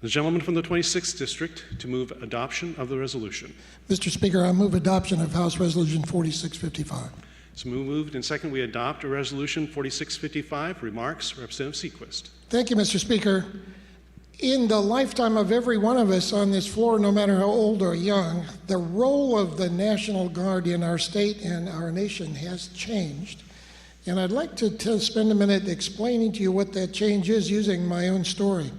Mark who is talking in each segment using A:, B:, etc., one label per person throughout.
A: The gentleman from the 26th District to move adoption of the resolution.
B: Mr. Speaker, I move adoption of House Resolution 4655.
A: It's moved and second we adopt a resolution 4655. Remarks, Representative Seaquist.
B: Thank you, Mr. Speaker. In the lifetime of every one of us on this floor, no matter how old or young, the role of the National Guard in our state and our nation has changed. And I'd like to spend a minute explaining to you what that change is using my own story.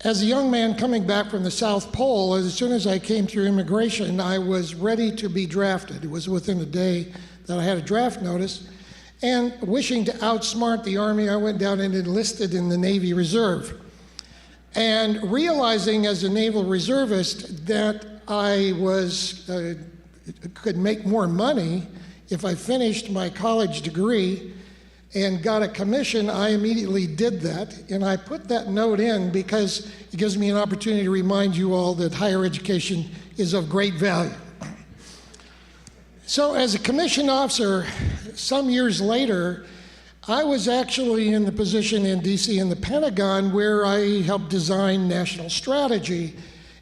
B: As a young man coming back from the South Pole, as soon as I came through immigration, I was ready to be drafted. It was within a day that I had a draft notice. And wishing to outsmart the Army, I went down and enlisted in the Navy Reserve. And realizing as a naval reservist that I could make more money if I finished my college degree and got a commission, I immediately did that. And I put that note in because it gives me an opportunity to remind you all that higher education is of great value. So as a commissioned officer, some years later, I was actually in the position in DC in the Pentagon where I helped design national strategy.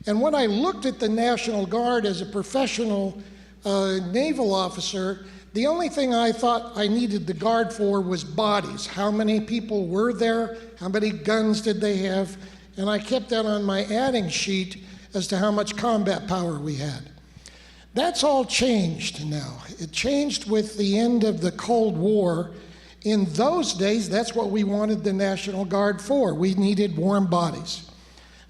B: And when I looked at the National Guard as a professional naval officer, the only thing I thought I needed the Guard for was bodies. How many people were there? How many guns did they have? And I kept that on my adding sheet as to how much combat power we had. That's all changed now. It changed with the end of the Cold War. In those days, that's what we wanted the National Guard for. We needed warm bodies.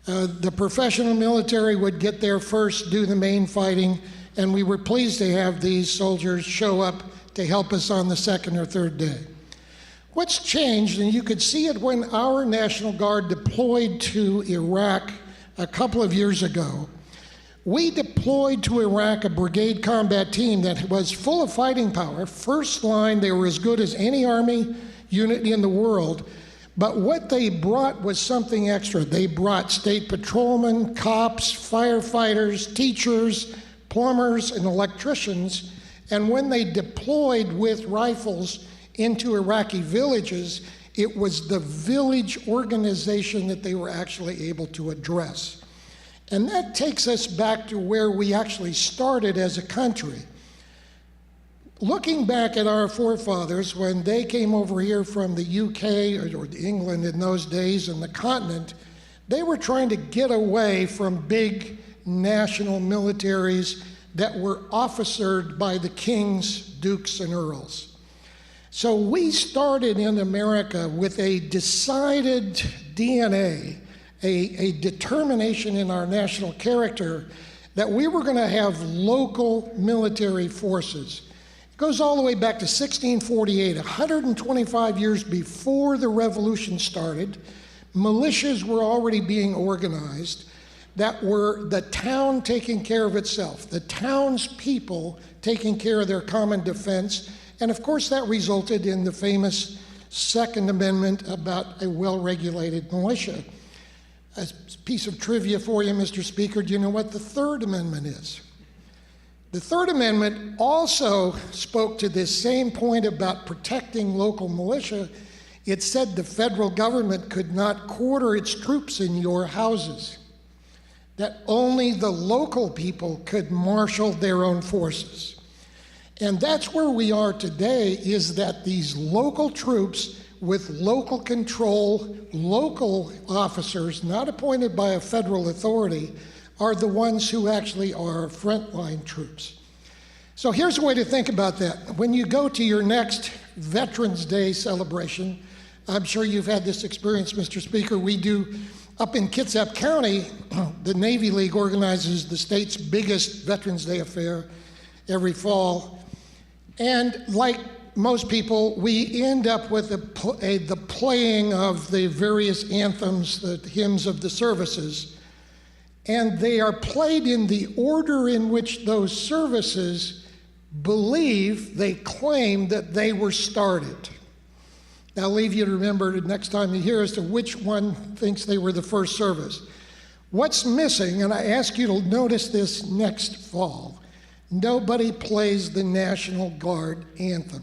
B: The professional military would get there first, do the main fighting, and we were pleased to have these soldiers show up to help us on the second or third day. What's changed, and you could see it when our National Guard deployed to Iraq a couple of years ago. We deployed to Iraq a brigade combat team that was full of fighting power. First line, they were as good as any Army unit in the world. But what they brought was something extra. They brought state patrolmen, cops, firefighters, teachers, plumbers, and electricians. And when they deployed with rifles into Iraqi villages, it was the village organization that they were actually able to address. And that takes us back to where we actually started as a country. Looking back at our forefathers, when they came over here from the UK or England in those days and the continent, they were trying to get away from big national militaries that were officered by the kings, dukes, and earls. So we started in America with a decided DNA, a determination in our national character that we were going to have local military forces. It goes all the way back to 1648, 125 years before the revolution started. Militias were already being organized that were the town taking care of itself, the townspeople taking care of their common defense. And of course that resulted in the famous Second Amendment about a well-regulated militia. A piece of trivia for you, Mr. Speaker, do you know what the Third Amendment is? The Third Amendment also spoke to this same point about protecting local militia. It said the federal government could not quarter its troops in your houses, that only the local people could marshal their own forces. And that's where we are today, is that these local troops with local control, local officers, not appointed by a federal authority, are the ones who actually are frontline troops. So here's a way to think about that. When you go to your next Veterans Day celebration, I'm sure you've had this experience, Mr. Speaker, we do up in Kitsap County, the Navy League organizes the state's biggest Veterans Day affair every fall. And like most people, we end up with the playing of the various anthems, the hymns of the services. And they are played in the order in which those services they claim that they were started. Now, I'll leave you to remember the next time you hear as to which one thinks they were the first service. What's missing, and I ask you to notice this next fall, nobody plays the National Guard anthem.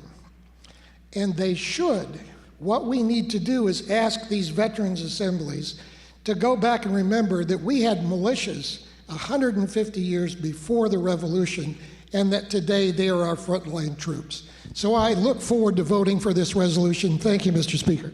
B: And they should. What we need to do is ask these veterans assemblies to go back and remember that we had militias 150 years before the revolution, and that today they are our frontline troops. So I look forward to voting for this resolution. Thank you, Mr. Speaker.